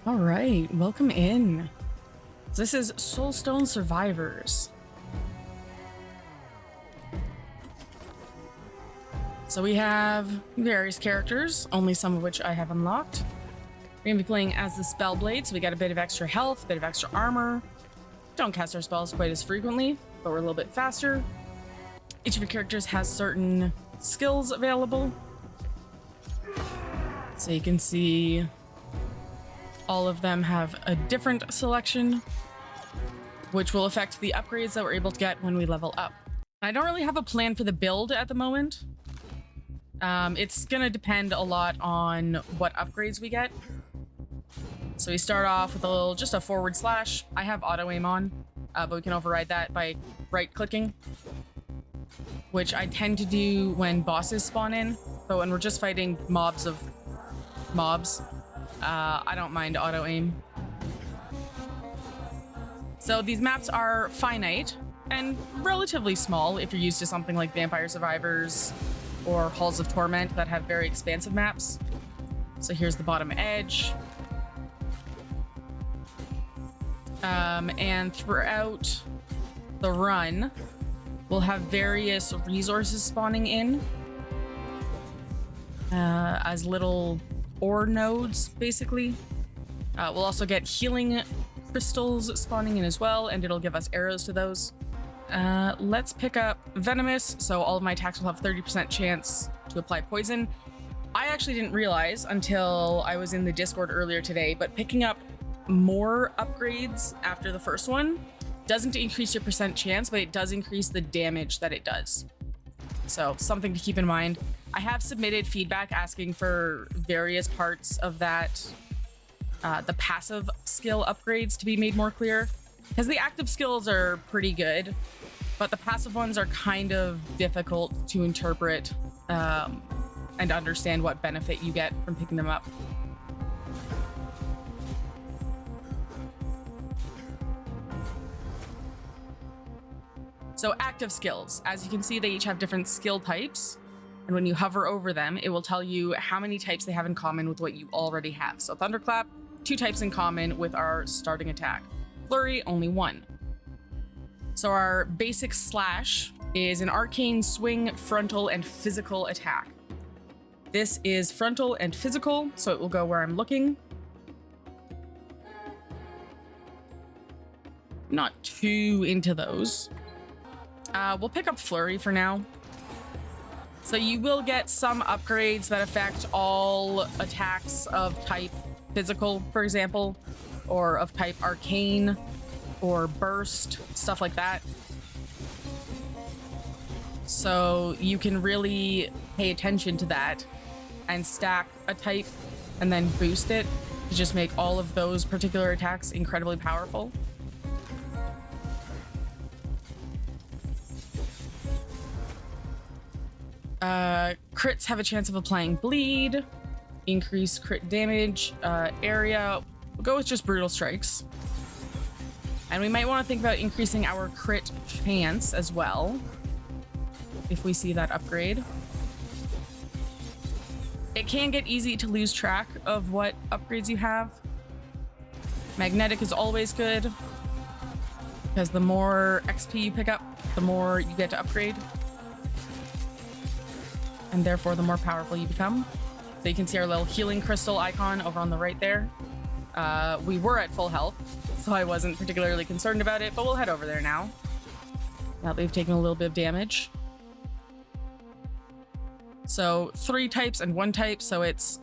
All right, welcome in. This is Soulstone Survivors. So we have various characters, only some of which I have unlocked. We're gonna be playing as the Spellblade, so we got a bit of extra health, a bit of extra armor. Don't cast our spells quite as frequently, but we're a little bit faster. Each of your characters has certain skills available. So you can see all of them have a different selection, which will affect the upgrades that we're able to get when we level up. I don't really have a plan for the build at the moment. It's gonna depend a lot on what upgrades we get. So we start off with just a forward slash. I have auto aim on, but we can override that by right clicking, which I tend to do when bosses spawn in. But when we're just fighting mobs, I don't mind auto aim. So these maps are finite and relatively small if you're used to something like Vampire Survivors or Halls of Torment that have very expansive maps. So here's the bottom edge. And throughout the run, we'll have various resources spawning in as little ore nodes, basically. We'll also get healing crystals spawning in as well, and it'll give us arrows to those. Let's pick up Venomous, so all of my attacks will have 30% chance to apply poison. I actually didn't realize until I was in the Discord earlier today, but picking up more upgrades after the first one doesn't increase your percent chance, but it does increase the damage that it does. So something to keep in mind. I have submitted feedback asking for various parts of that, the passive skill upgrades to be made more clear, because the active skills are pretty good, but the passive ones are kind of difficult to interpret and understand what benefit you get from picking them up. So active skills, as you can see, they each have different skill types. And when you hover over them, it will tell you how many types they have in common with what you already have. So Thunderclap, 2 types in common with our starting attack. Flurry, only 1. So our basic slash is an arcane swing, frontal, and physical attack. This is frontal and physical, so it will go where I'm looking. Not too into those. We'll pick up Flurry for now. So you will get some upgrades that affect all attacks of type physical, for example, or of type arcane or burst, stuff like that. So you can really pay attention to that and stack a type and then boost it to just make all of those particular attacks incredibly powerful. Crits have a chance of applying bleed, increased crit damage, area. We'll go with just brutal strikes. And we might want to think about increasing our crit chance as well, if we see that upgrade. It can get easy to lose track of what upgrades you have. Magnetic is always good, because the more XP you pick up, the more you get to upgrade. And therefore the more powerful you become. So you can see our little healing crystal icon over on the right there. We were at full health, so I wasn't particularly concerned about it, but we'll head over there now that we've taken a little bit of damage. So 3 types and 1 type, so it's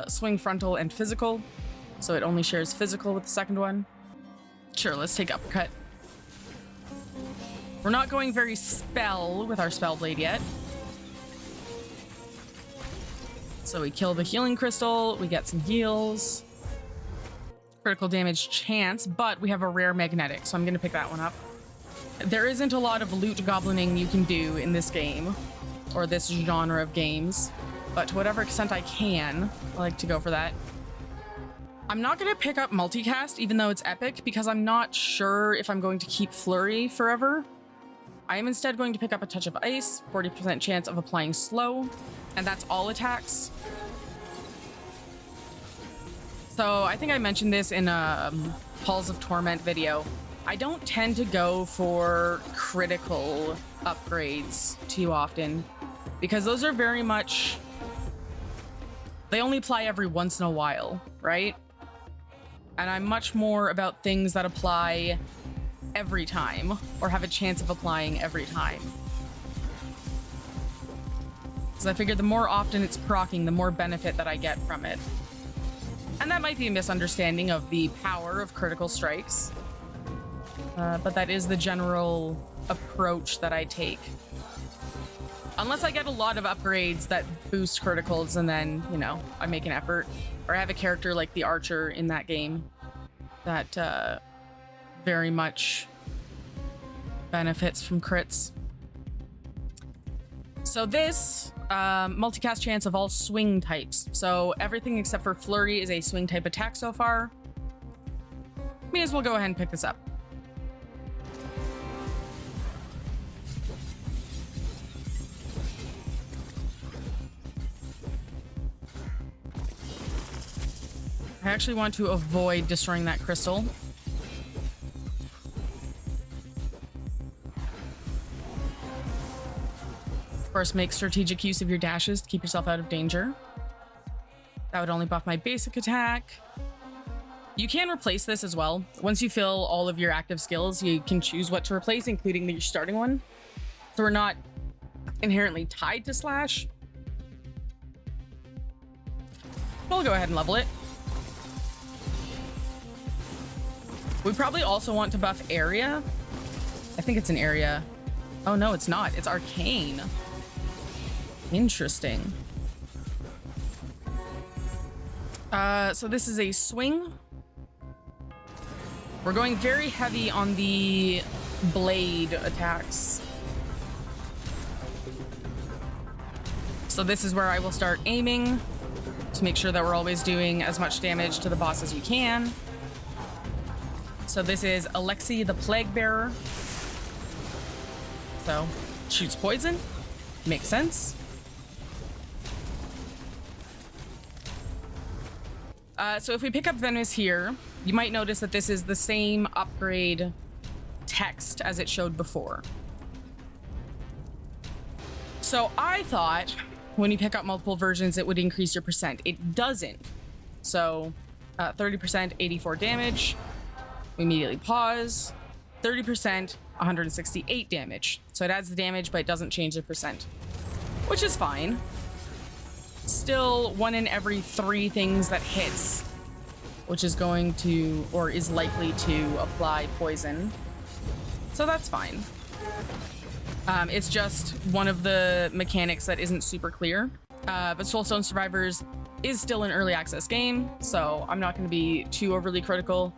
swing, frontal, and physical. So it only shares physical with the second one. Sure, let's take uppercut. We're not going very spell with our Spellblade yet. So we kill the healing crystal, we get some heals. Critical damage chance, but we have a rare magnetic, so I'm gonna pick that one up. There isn't a lot of loot goblining you can do in this game, or this genre of games, but to whatever extent I can, I like to go for that. I'm not gonna pick up multicast, even though it's epic, because I'm not sure if I'm going to keep Flurry forever. I am instead going to pick up a touch of ice, 40% chance of applying slow, and that's all attacks. So I think I mentioned this in a Halls of Torment video. I don't tend to go for critical upgrades too often because those are very much, they only apply every once in a while, right? And I'm much more about things that apply every time or have a chance of applying every time. Because I figure the more often it's proccing, the more benefit that I get from it. And that might be a misunderstanding of the power of critical strikes. But that is the general approach that I take. Unless I get a lot of upgrades that boost criticals and then, you know, I make an effort. Or I have a character like the Archer in that game that very much benefits from crits. So this multicast chance of all swing types. So everything except for Flurry is a swing type attack so far. May as well go ahead and pick this up. I actually want to avoid destroying that crystal. Of course, make strategic use of your dashes to keep yourself out of danger. That would only buff my basic attack. You can replace this as well. Once you fill all of your active skills, you can choose what to replace, including your starting one. So we're not inherently tied to Slash. We'll go ahead and level it. We probably also want to buff area. I think it's an area. Oh no, it's not. It's arcane. Interesting. So this is a swing. We're going very heavy on the blade attacks. So this is where I will start aiming to make sure that we're always doing as much damage to the boss as we can. So this is Alexi the Plague Bearer. So shoots poison. Makes sense. So if we pick up Venomous here, you might notice that this is the same upgrade text as it showed before. So I thought when you pick up multiple versions, it would increase your percent. It doesn't. So 30%, 84 damage. We immediately pause. 30%, 168 damage. So it adds the damage, but it doesn't change the percent, which is fine. Still 1 in every 3 things that hits, which is going to, or is likely to apply poison. So that's fine. It's just one of the mechanics that isn't super clear. But Soulstone Survivors is still an early access game, so I'm not going to be too overly critical.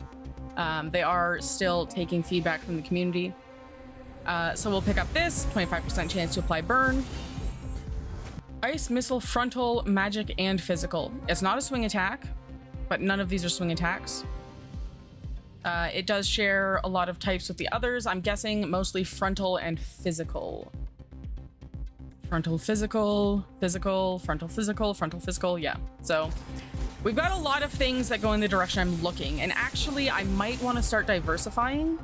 They are still taking feedback from the community. So we'll pick up this, 25% chance to apply burn. Ice, missile, frontal, magic, and physical. It's not a swing attack, but none of these are swing attacks. It does share a lot of types with the others. I'm guessing mostly frontal and physical. Frontal, physical, physical, frontal, physical, frontal, physical. Yeah. So we've got a lot of things that go in the direction I'm looking. And actually, I might want to start diversifying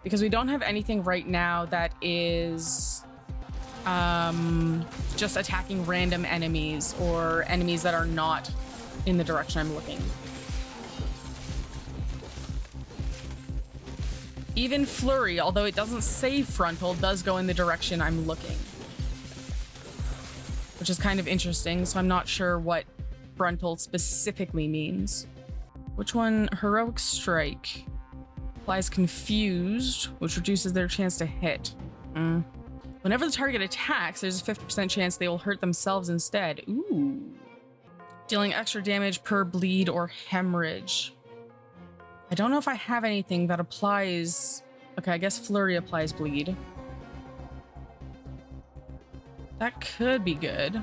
because we don't have anything right now that is just attacking random enemies or enemies that are not in the direction I'm looking. Even Flurry, although it doesn't say frontal, does go in the direction I'm looking, which is kind of interesting. So I'm not sure what frontal specifically means. Which one? Heroic Strike applies confused, which reduces their chance to hit. Whenever the target attacks, there's a 50% chance they will hurt themselves instead. Ooh. Dealing extra damage per bleed or hemorrhage. I don't know if I have anything that applies. Okay, I guess Flurry applies bleed. That could be good.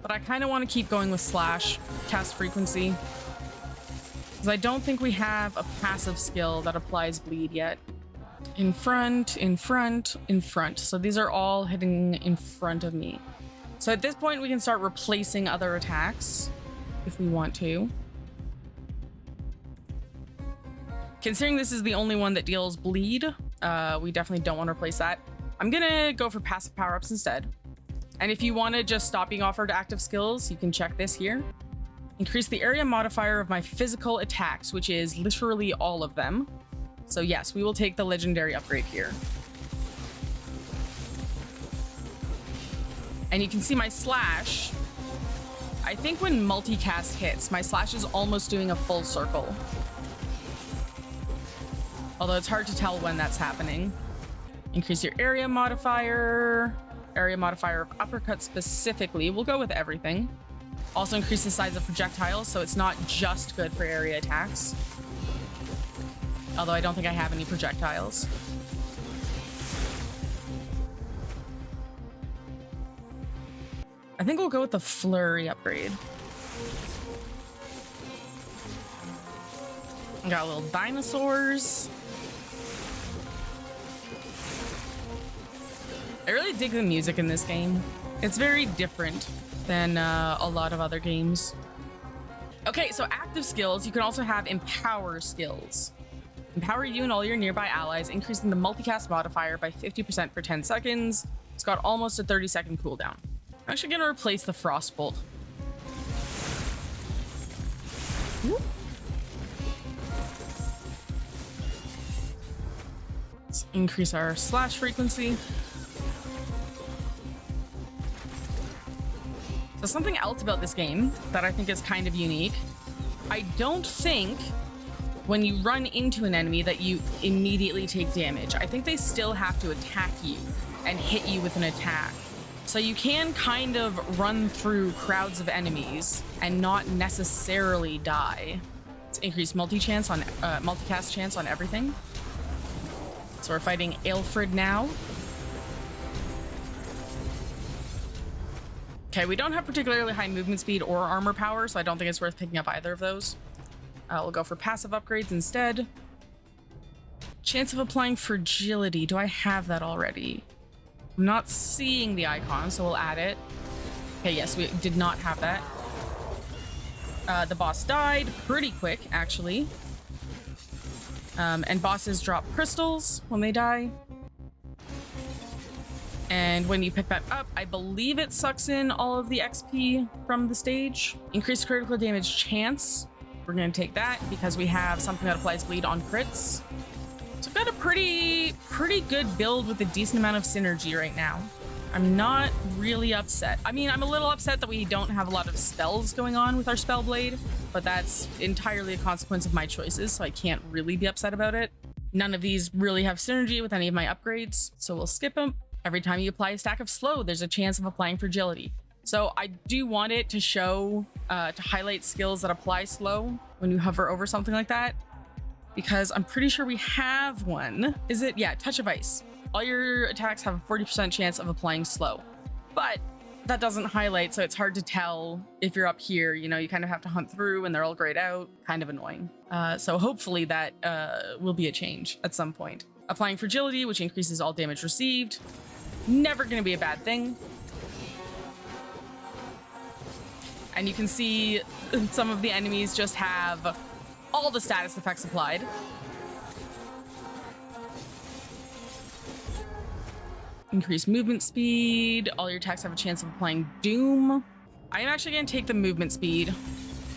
But I kind of want to keep going with Slash, cast frequency. Because I don't think we have a passive skill that applies bleed yet. In front, in front, in front. So these are all hitting in front of me. So at this point, we can start replacing other attacks. if we want to. Considering this is the only one that deals bleed, we definitely don't want to replace that. I'm gonna go for passive power-ups instead. And if you want to just stop being offered active skills, you can check this here. Increase the area modifier of my physical attacks, which is literally all of them. So yes, we will take the legendary upgrade here. And you can see my slash. I think when multicast hits, my slash is almost doing a full circle. Although it's hard to tell when that's happening. Increase your area modifier of uppercut specifically. We'll go with everything. Also increase the size of projectiles, so it's not just good for area attacks. Although I don't think I have any projectiles. I think we'll go with the flurry upgrade. Got little dinosaurs. I really dig the music in this game. It's very different than a lot of other games. Okay, so active skills, you can also have empower skills. Empower you and all your nearby allies, increasing the multicast modifier by 50% for 10 seconds. It's got almost a 30-second cooldown. I'm actually gonna replace the Frostbolt. Let's increase our slash frequency. So something else about this game that I think is kind of unique. I don't think when you run into an enemy that you immediately take damage. I think they still have to attack you and hit you with an attack. So you can kind of run through crowds of enemies and not necessarily die. Let's increase multicast chance on everything. So we're fighting Aelfred now. Okay, we don't have particularly high movement speed or armor power, so I don't think it's worth picking up either of those. We'll go for passive upgrades instead. Chance of applying fragility. Do I have that already? I'm not seeing the icon, so we'll add it. Okay, yes, we did not have that. The boss died pretty quick, actually. And bosses drop crystals when they die. And when you pick that up, I believe it sucks in all of the XP from the stage. Increased critical damage chance. We're going to take that because we have something that applies bleed on crits. So I've got a pretty good build with a decent amount of synergy right now. I'm not really upset. I mean, I'm a little upset that we don't have a lot of spells going on with our Spellblade, but that's entirely a consequence of my choices, so I can't really be upset about it. None of these really have synergy with any of my upgrades, so we'll skip them. Every time you apply a stack of slow, there's a chance of applying fragility. So I do want it to show, to highlight skills that apply slow when you hover over something like that, because I'm pretty sure we have one. Is it? Yeah, Touch of Ice. All your attacks have a 40% chance of applying slow, but that doesn't highlight, so it's hard to tell if you're up here. You know, you kind of have to hunt through and they're all grayed out. Kind of annoying. So hopefully that will be a change at some point. Applying fragility, which increases all damage received. Never going to be a bad thing. And you can see some of the enemies just have all the status effects applied. Increase movement speed. All your attacks have a chance of applying Doom. I am actually going to take the movement speed.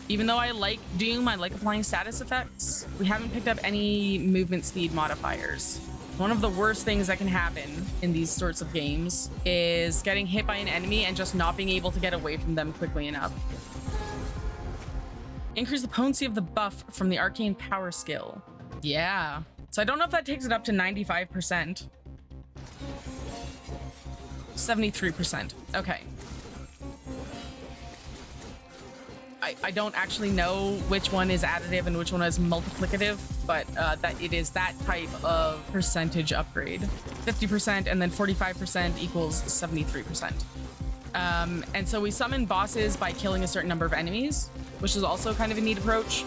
Even though I like Doom, I like applying status effects. We haven't picked up any movement speed modifiers. One of the worst things that can happen in these sorts of games is getting hit by an enemy and just not being able to get away from them quickly enough. Increase the potency of the buff from the arcane power skill. Yeah. So I don't know if that takes it up to 95%. 73%. Okay. I don't actually know which one is additive and which one is multiplicative, but that it is that type of percentage upgrade. 50% and then 45% equals 73%. And so we summon bosses by killing a certain number of enemies, which is also kind of a neat approach.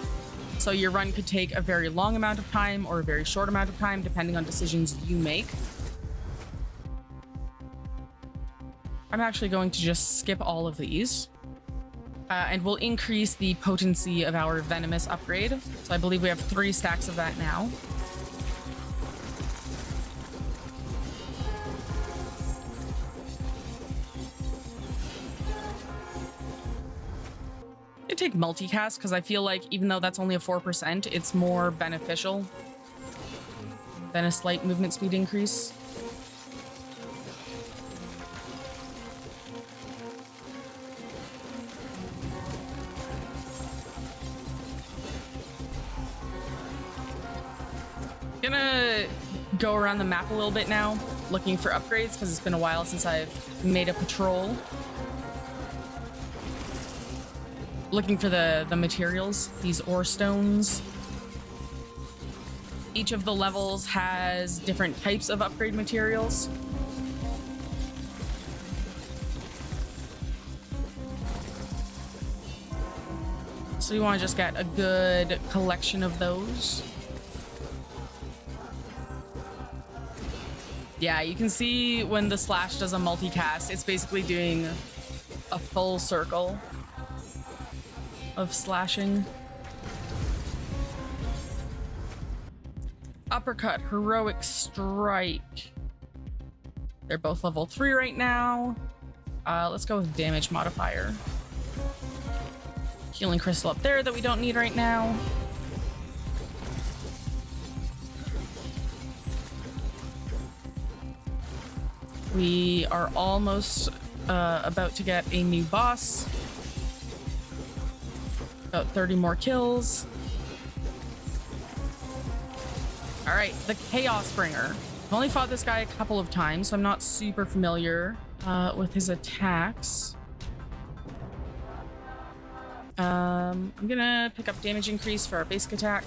So your run could take a very long amount of time or a very short amount of time, depending on decisions you make. I'm actually going to just skip all of these. And we'll increase the potency of our venomous upgrade. So I believe we have 3 stacks of that now. I take multicast because I feel like even though that's only a 4%, it's more beneficial than a slight movement speed increase. Gonna go around the map a little bit now, looking for upgrades because it's been a while since I've made a patrol. Looking for the materials, these ore stones. Each of the levels has different types of upgrade materials. So you want to just get a good collection of those. Yeah, you can see when the slash does a multicast, it's basically doing a full circle of slashing. Uppercut, heroic strike. They're both level 3 right now. Let's go with damage modifier. Healing crystal up there that we don't need right now. We are almost about to get a new boss. About 30 more kills. All right, the Chaos Bringer. I've only fought this guy a couple of times, so I'm not super familiar with his attacks. I'm gonna pick up damage increase for our basic attack.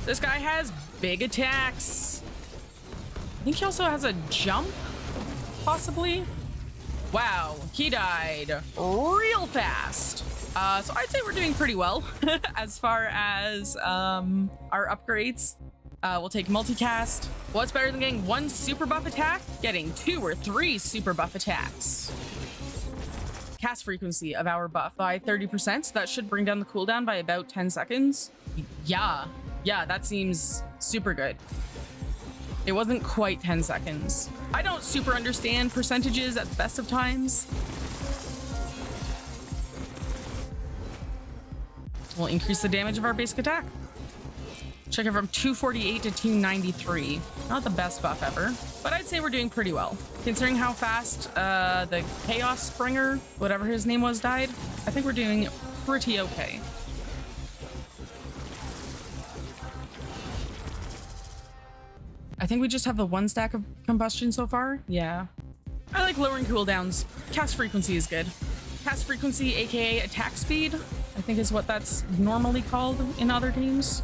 This guy has big attacks. I think he also has a jump, possibly. Wow, he died real fast. So I'd say we're doing pretty well as far as our upgrades. We'll take multicast. What's better than getting 1 super buff attack? Getting 2 or 3 super buff attacks. Cast frequency of our buff by 30%. So that should bring down the cooldown by about 10 seconds. Yeah, that seems super good. It wasn't quite 10 seconds. I don't super understand percentages at the best of times. We'll increase the damage of our basic attack. Check it from 248 to 293. Not the best buff ever, but I'd say we're doing pretty well. Considering how fast the Chaos Springer, whatever his name was, died, I think we're doing pretty okay. I think we just have the 1 stack of combustion so far. Yeah. I like lowering cooldowns. Cast frequency is good. Cast frequency, aka attack speed, I think is what that's normally called in other games.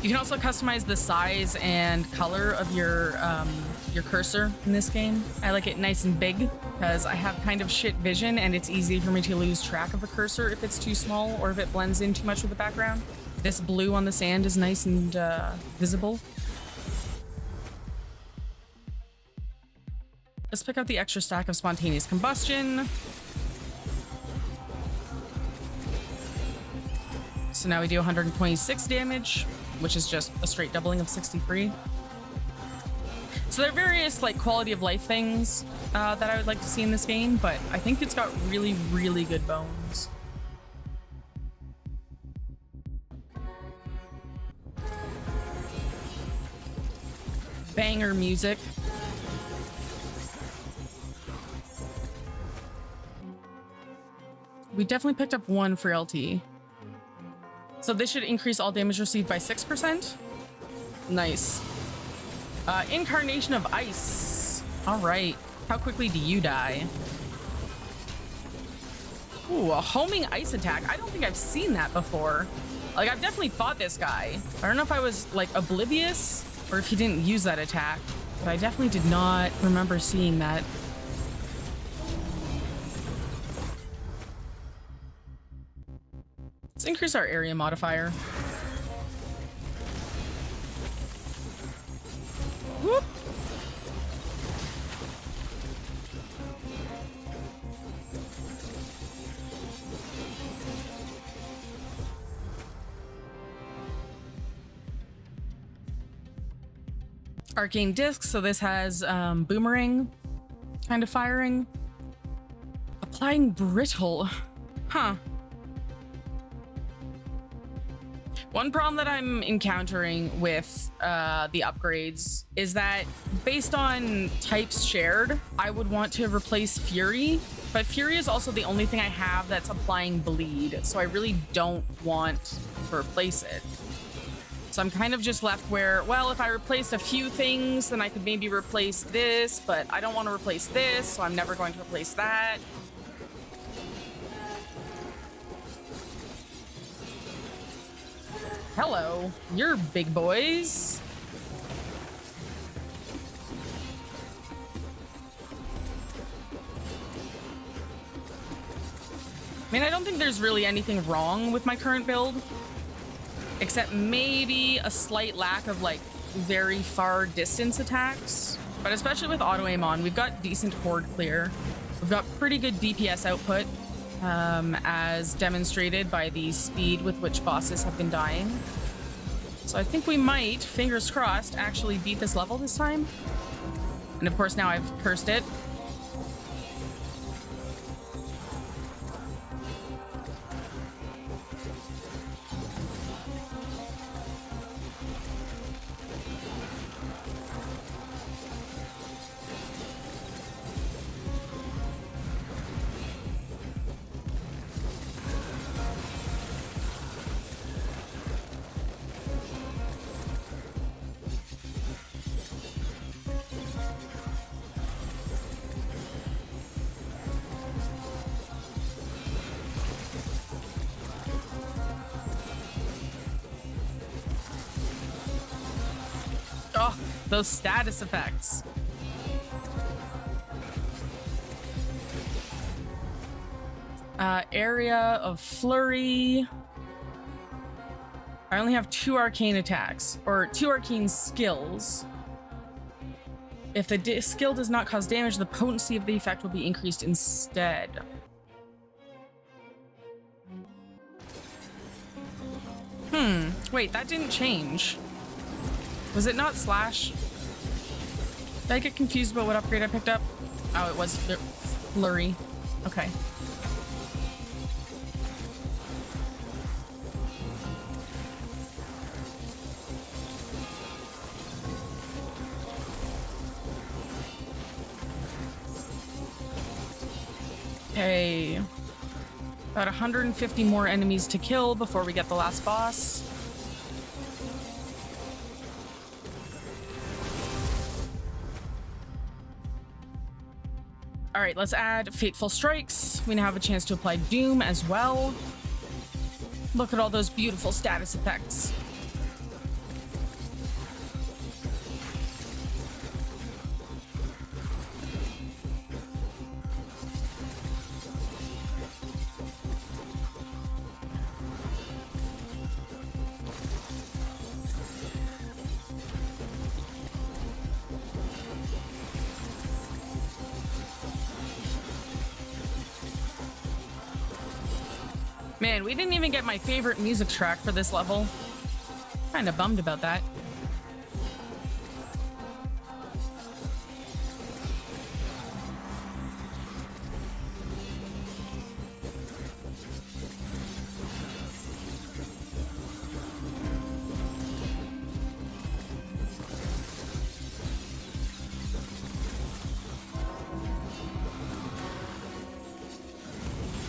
You can also customize the size and color of your cursor in this game. I like it nice and big because I have kind of shit vision and it's easy for me to lose track of a cursor if it's too small or if it blends in too much with the background. This blue on the sand is nice and visible. Let's pick up the extra stack of spontaneous combustion. So now we do 126 damage, which is just a straight doubling of 63. So there are various like quality of life things that I would like to see in this game, but I think it's got really, really good bones. Banger music. We definitely picked up 1 frailty. So this should increase all damage received by 6%. Nice. Incarnation of Ice. All right. How quickly do you die? Ooh, a homing ice attack. I don't think I've seen that before. Like, I've definitely fought this guy. I don't know if I was, like, oblivious or if he didn't use that attack, but I definitely did not remember seeing that. Let's increase our area modifier. Whoop. Arcane disc, so this has boomerang kind of firing. Applying brittle. Huh. One problem that I'm encountering with the upgrades is that based on types shared, I would want to replace Fury, but Fury is also the only thing I have that's applying bleed, so I really don't want to replace it. So I'm kind of just left where, well, if I replaced a few things, then I could maybe replace this, but I don't want to replace this, so I'm never going to replace that. Hello, you're big boys. I mean, I don't think there's really anything wrong with my current build, except maybe a slight lack of like very far distance attacks. But especially with auto aim on, we've got decent horde clear. We've got pretty good DPS output, as demonstrated by the speed with which bosses have been dying. So I think we might, fingers crossed, actually beat this level this time. And of course now I've cursed it. Those status effects. Area of flurry. I only have 2 arcane attacks, or 2 arcane skills. If the skill does not cause damage, the potency of the effect will be increased instead. Wait, that didn't change. Was it not slash? Did I get confused about what upgrade I picked up? Oh, it was flurry. Okay. Okay. About 150 more enemies to kill before we get the last boss. All right, let's add Fateful Strikes. We now have a chance to apply Doom as well. Look at all those beautiful status effects. Man, we didn't even get my favorite music track for this level. Kinda bummed about that.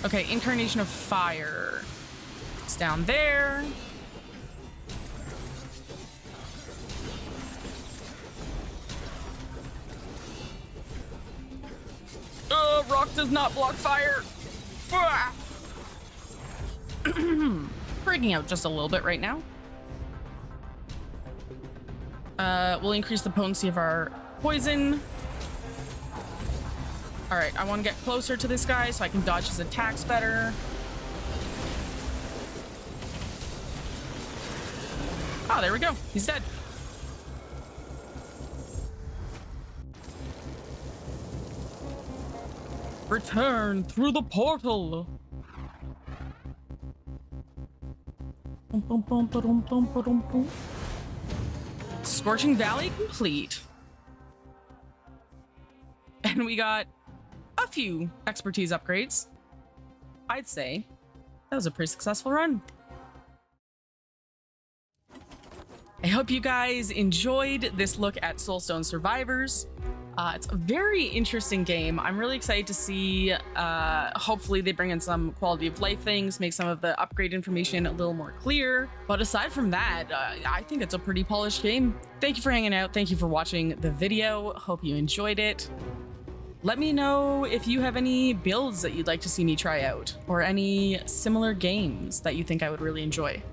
Okay, Incarnation of Fire. It's down there. Rock does not block fire. Freaking out just a little bit right now. We'll increase the potency of our poison. All right, I want to get closer to this guy so I can dodge his attacks better. Oh, there we go. He's dead. Return through the portal. Scorching Valley complete. And we got a few expertise upgrades. I'd say that was a pretty successful run. I hope you guys enjoyed this look at Soulstone Survivors. It's a very interesting game. I'm really excited to see, hopefully they bring in some quality of life things, make some of the upgrade information a little more clear. But aside from that, I think it's a pretty polished game. Thank you for hanging out. Thank you for watching the video. Hope you enjoyed it. Let me know if you have any builds that you'd like to see me try out, or any similar games that you think I would really enjoy.